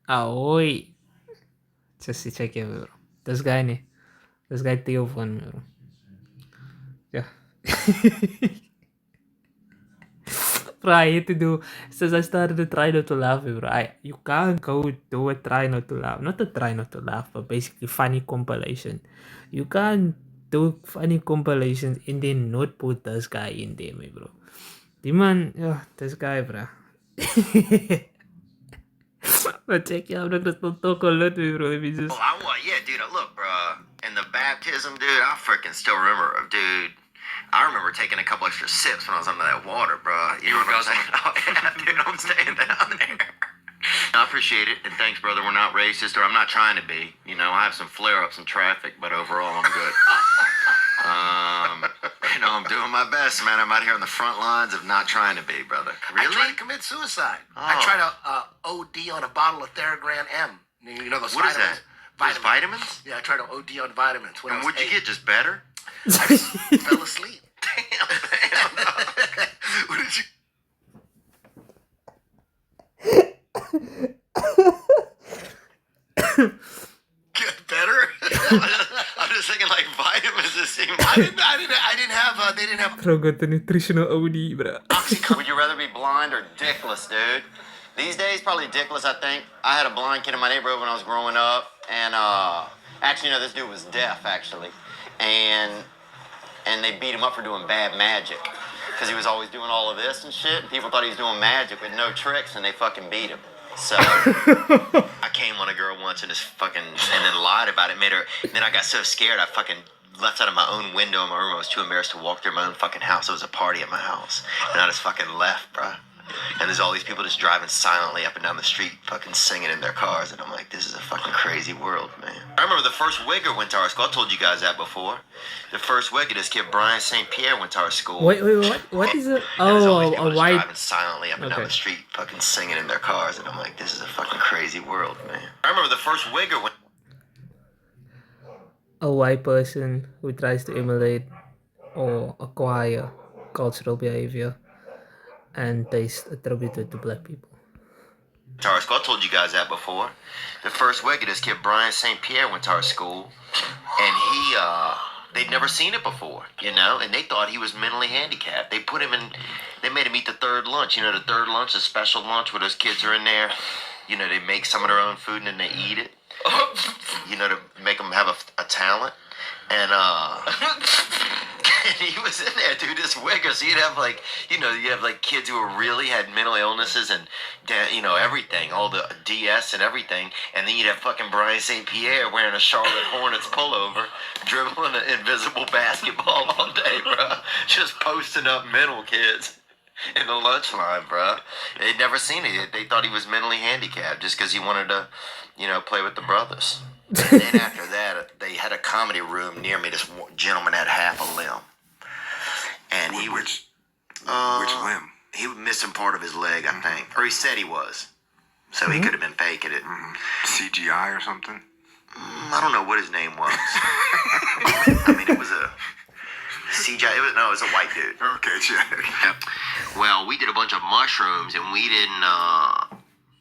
Aoi. Just check it, bro. This guy, ne? This guy Theo Von, bro. Yeah. Bro, I hate to do. Since I started to try not to laugh, bro. You can't go do a try not to laugh. Not a try not to laugh, but basically funny compilation. You can't do funny compilations and then not put this guy in there, me, bro. The man, yeah, this guy, bro. But check it out, I'm not gonna talk a lot, bro. Let me just. Yeah, dude. Look, bro. In the baptism, dude, I freaking still remember, dude. I remember taking a couple extra sips when I was under that water, bro. You know what I'm saying? Oh, yeah, dude, I'm staying down there. I appreciate it, and thanks, brother. We're not racist, or I'm not trying to be. You know, I have some flare-ups in traffic, but overall, I'm good. You know, I'm doing my best, man. I'm out here on the front lines of not trying to be, brother. Really? I tried to commit suicide. Oh. I tried to OD on a bottle of Theragram M. You know those What vitamins? is that? Those vitamins? Yeah, I tried to OD on vitamins. And what'd you get? Just better? I just fell asleep. Damn. What did you... Get better? I'm just thinking like vitamins just seem like... I didn't have, they didn't have... Bro, got the nutritional OD, bro. Would you rather be blind or dickless, dude? These days, probably dickless, I think. I had a blind kid in my neighborhood when I was growing up, and actually, this dude was deaf, actually, and they beat him up for doing bad magic, because he was always doing all of this and shit, and people thought he was doing magic with no tricks, and they fucking beat him. So, I came on a girl once and and then lied about it, made her, and then I got so scared, I fucking left out of my own window in my room. I was too embarrassed to walk through my own fucking house. It was a party at my house, and I just fucking left, bro. And there's all these people just driving silently up and down the street, fucking singing in their cars. And I'm like, this is a fucking crazy world, man. I remember the first Wigger went to our school. I told you guys that before. The first Wigger, this kid, Brian St. Pierre, went to our school. Wait, what is it? Oh, a white... driving silently up and down the street, fucking singing in their cars. And I'm like, this is a fucking crazy world, man. I remember the first Wigger went... A white person who tries to emulate or acquire cultural behavior and taste attributed to black people. To our school. I told you guys that before. The first Wigger, this kid, Brian St. Pierre, went to our school, and they'd never seen it before, you know, and they thought he was mentally handicapped. They put him in, they made him eat the third lunch, you know, the third lunch, the special lunch where those kids are in there, you know, they make some of their own food and then they eat it, you know, to make them have a talent, and and he was in there, dude, this Wigger. So you'd have like, you know, you have like kids who really had mental illnesses and, you know, everything, all the DS and everything. And then you'd have fucking Brian St. Pierre wearing a Charlotte Hornets pullover, dribbling an invisible basketball all day, bro. Just posting up mental kids in the lunch line, bro. They'd never seen it. They thought he was mentally handicapped just because he wanted to, you know, play with the brothers. And then after that, they had a comedy room near me. This gentleman had half a limb. And he which limb? He was missing part of his leg, I think. Or he said he was. So he could have been faking it. CGI or something? I don't know what his name was. I mean, it was a CGI. It was a white dude. Okay, check. Well, we did a bunch of mushrooms, and we didn't, I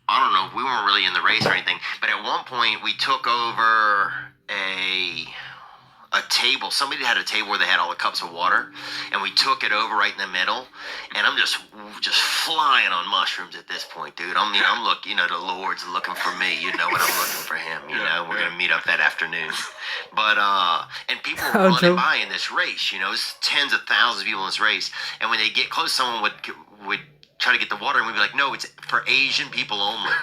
don't know, we weren't really in the race or anything, but at one point we took over a table. Somebody had a table where they had all the cups of water, and we took it over right in the middle, and I'm just flying on mushrooms at this point, dude. I mean, I'm looking, you know, the Lord's looking for me, you know, and I'm looking for him, you know. We're going to meet up that afternoon. But, and people were running by in this race, you know, it's tens of thousands of people in this race, and when they get close, someone would try to get the water, and we'd be like, no, it's for Asian people only.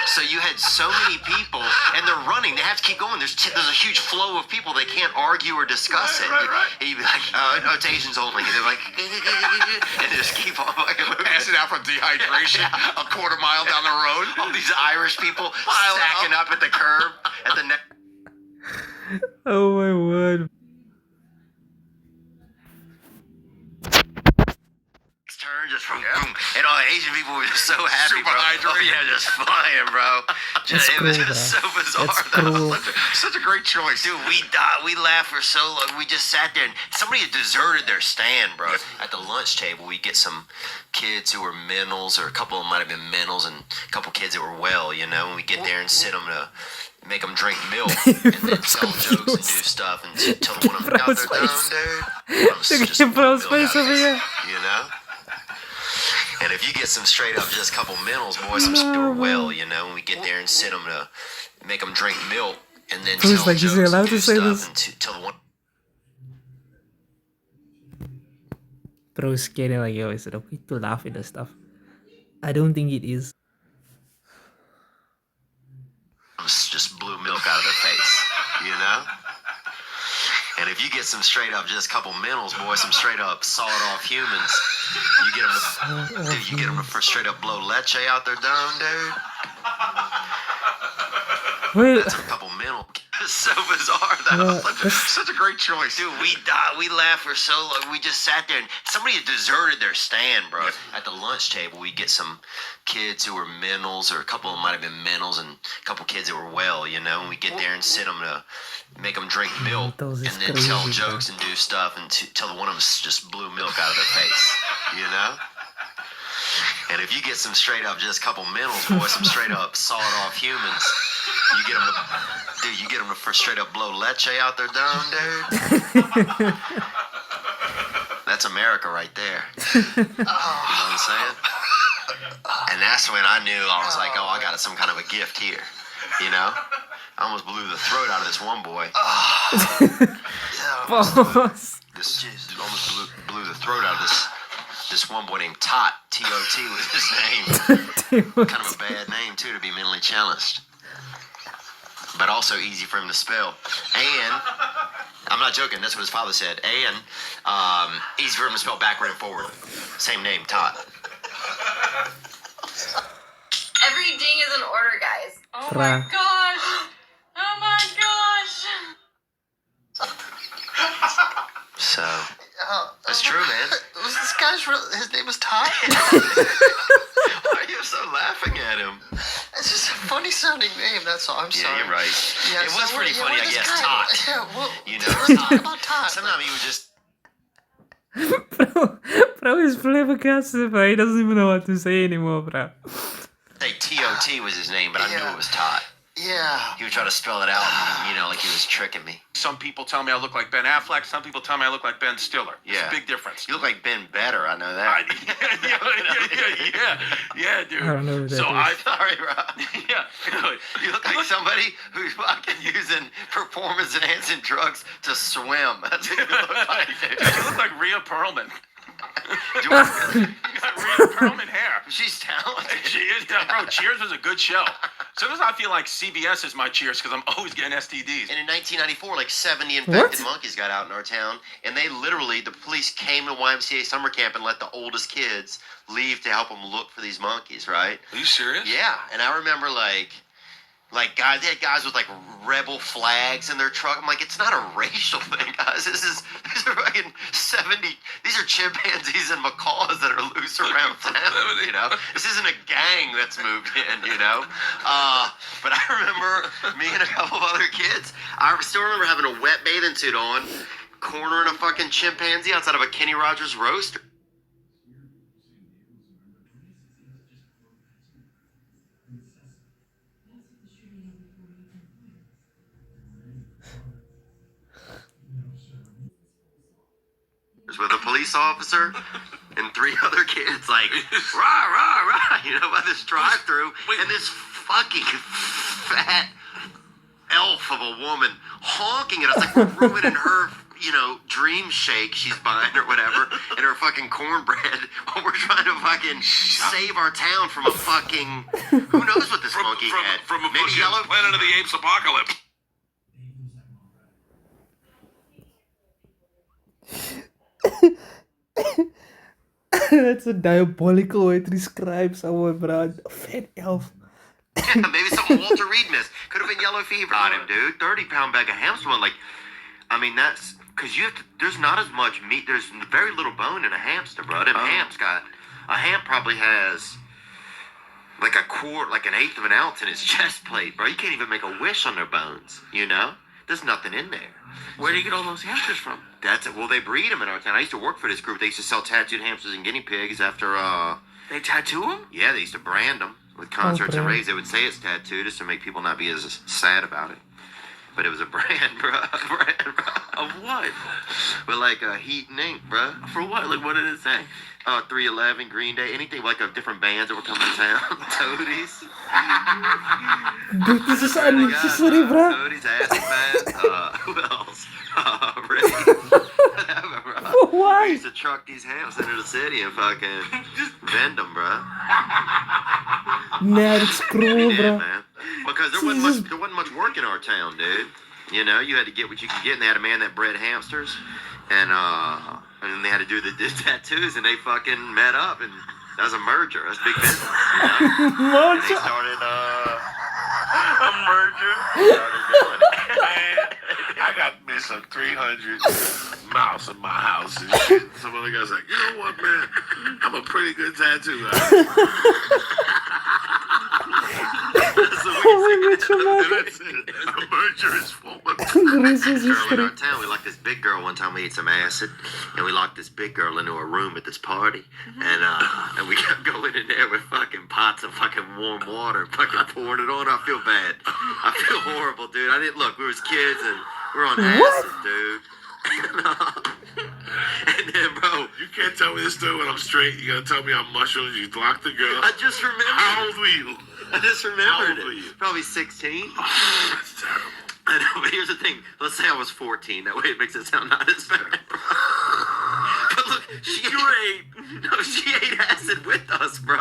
So you had so many people, and they're running. They have to keep going. There's a huge flow of people. They can't argue or discuss it. Right. And you'd be like, no, it's Asians only. And they're like, and they just keep on fucking moving. Passing out from dehydration a quarter mile down the road. All these Irish people stacking up at the curb at the next. Oh my word. just boom, boom. And all the Asian people were just so happy, Super bro. hydrated. Oh, yeah, just flying, bro. That's It was cool, just bro. so bizarre. That's though. cool. Such a great choice. Dude, we died. We laughed for so long. We just sat there, and somebody had deserted their stand, bro. At the lunch table, we get some kids who were mentals, or a couple of them might have been mentals, and a couple kids that were well, you know. And we get there and sit them to make them drink milk, and then tell them jokes and do stuff, and tell them one of them got Bro's their face. down, dude. One of them Look just at Bro's blew milk face out of over us, here. you know. And if you get some straight up, just a couple mentals, boys, some super well, you know. And we get there and sit them to make them drink milk, and then Bro's tell like, them is he jokes allowed and do to say stuff, this? and tell the one. Bro's getting like, yo, is it okay to laugh at the stuff? I don't think it is. Just blew milk out of their face, you know? And if you get some straight up, just a couple mentals, boy, some straight up sawed off humans, you get them to straight up blow leche out their dome, dude. Wait, That's a couple mental. It's so bizarre, though. Such a great choice. Dude, we died. We laughed for so long. We just sat there, and somebody had deserted their stand, bro. At the lunch table, we get some kids who were mentals, or a couple of them might have been mentals, and a couple kids that were well, you know. And we get there and sit them to make them drink milk, Those and is then tell crazy, bro. jokes and do stuff, and tell the one of them just blew milk out of their face, you know. And if you get some straight up, just a couple mentals, boy, some straight up sawed off humans, you get them to straight up blow leche out their dome, dude. That's America right there. You know what I'm saying? And that's when I knew, I was like, oh, I got some kind of a gift here, you know? I almost blew the throat out of this one boy. boss. This almost blew the throat out of this one boy named Tot. T-O-T was his name. Kind of a bad name, too, to be mentally challenged. But also easy for him to spell. And, I'm not joking, that's what his father said. And, easy for him to spell backward and forward. Same name, Tot. Every ding is an order, guys. Oh Fra. my gosh! Oh my gosh! So, that's true, man. Was this guy's his name was Todd? Why are you so laughing at him? It's just a funny sounding name, that's all. I'm Yeah, sorry. you're right. Yeah, It was so pretty funny, I this guess, guy- Todd. Yeah, well, You know, let's talk Todd. about Todd. Sometimes he would just Bro is flabbergasted, bro. He doesn't even know what to say anymore, bro. say T-O-T was his name, but I knew it was Todd. Yeah. He would try to spell it out, and, you know, like he was tricking me. Some people tell me I look like Ben Affleck. Some people tell me I look like Ben Stiller. There's Yeah. a big difference. You look like Ben Better, I know I- that. yeah, dude. I don't know who that so is. Sorry, Rob. yeah. You look like somebody who's fucking using performance-enhancing drugs to swim. That's what you look like, dude. You look like Rhea Perlman. Do I really? You got Rhea Perlman hair. She's talented. She is, yeah, bro. Cheers was a good show. Sometimes I feel like CBS is my Cheers because I'm always getting STDs. And in 1994, like 70 infected What? monkeys got out in our town, and they literally, the police came to YMCA summer camp and let the oldest kids leave to help them look for these monkeys, right? Are you serious? Yeah, and I remember like guys, they had guys with like rebel flags in their truck. I'm like, it's not a racial thing, guys. These are fucking 70. These are chimpanzees and macaws that are loose around town. You know, this isn't a gang that's moved in. You know, but I remember me and a couple of other kids. I still remember having a wet bathing suit on, cornering a fucking chimpanzee outside of a Kenny Rogers roast. With a police officer and 3 other kids, like rah rah rah, you know, by this drive-through, and this fucking fat elf of a woman honking at us like we're ruining her, you know, dream shake she's buying or whatever, and her fucking cornbread while we're trying to fucking save our town from a fucking who knows what this monkey had. From a Maybe fucking yellow. Planet of the Apes apocalypse. That's a diabolical way to describe someone, bro. A fat elf. Yeah, maybe something Walter Reed missed. Could have been yellow fever on him, dude. 30-pound bag of hamster bone. Like, I mean, that's because you have to. There's not as much meat. There's very little bone in a hamster, bro. Them hams got A hemp probably has like a quart, like an eighth of an ounce in its chest plate, bro. You can't even make a wish on their bones, you know? There's nothing in there. Where do you get all those hamsters from? That's it. Well, they breed them in our town. I used to work for this group. They used to sell tattooed hamsters and guinea pigs after, They tattoo them? yeah, they used to brand them with concerts and brand. raves. They would say it's tattooed just to make people not be as sad about it. But it was a brand, bro. A brand, bro. Of what? But like heat and ink, bro. For what? Like, what did it say? 311, Green Day, anything like of different bands that were coming to town. Toadies. Dude, this is unnecessary, bro. Toadies, Acid Man. Who else? Ray. Why? We used to truck these hams into the city and fucking just vend them, bro. Nah, that's cruel, Yeah, bro. man. Because there wasn't much work in our town, dude. You know, you had to get what you could get, and they had a man that bred hamsters, and they had to do the tattoos, and they fucking met up, and that was a merger. That's big business, you know? And they started A merger? started doing it. Man, I got missing 300 mouse in my house and shit. Some other guy's like, you know what, man? I'm a pretty good tattoo artist. Oh, Mitchell, man. That's it. A merger is formed. The rest is Girl in history. our town, we locked this big girl one time. We ate some acid, and we locked this big girl into a room at this party, and we kept going in there with fucking pots of fucking warm water, fucking pouring it on. I feel bad. I feel horrible, dude. I didn't look. We was kids, and we were on acid, dude. And then, bro, You can't tell me this story when I'm straight. You gotta tell me on mushrooms. You locked the girl. I just remembered. How old were you? I just How remembered old were it. you? Probably 16. That's terrible. I know, but here's the thing. Let's say I was 14. That way it makes it sound not as bad. But look, she ate acid with us, bro.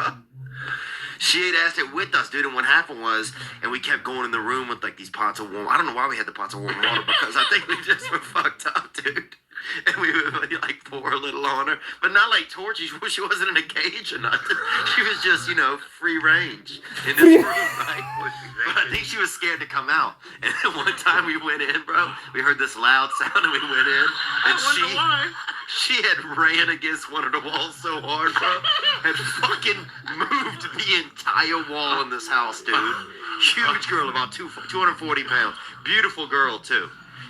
She ate acid with us, dude. And what happened was, and we kept going in the room with like these pots of warm. I don't know why we had the pots of warm water because I think we just were fucked up, dude. And we would like pour a little on her, but not like torture. She wasn't in a cage or nothing. She was just, you know, free range in this room, right? But I think she was scared to come out. And then one time we went in, bro. We heard this loud sound and we went in, and she had ran against one of the walls so hard, bro, had fucking moved the entire wall in this house, dude. Huge girl, about 240 pounds. Beautiful girl, too.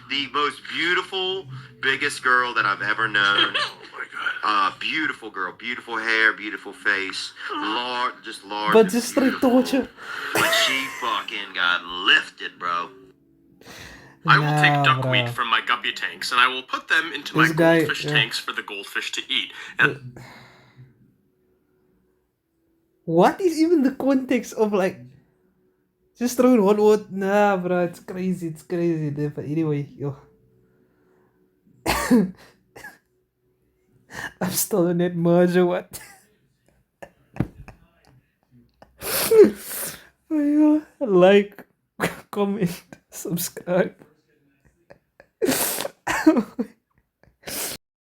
The most beautiful, biggest girl that I've ever known. Oh my god. Beautiful girl, beautiful hair, beautiful face, large. But just straight torture. But she fucking got lifted, bro. I will take Nah, duckweed bro. from my guppy tanks and I will put them into This my guy- goldfish yeah. tanks for the goldfish to eat. And What is even the context of like just throwing one word? Nah, bro, it's crazy, dude. But anyway, yo. I'm still in that merger, what? Oh, yo, like, comment, subscribe.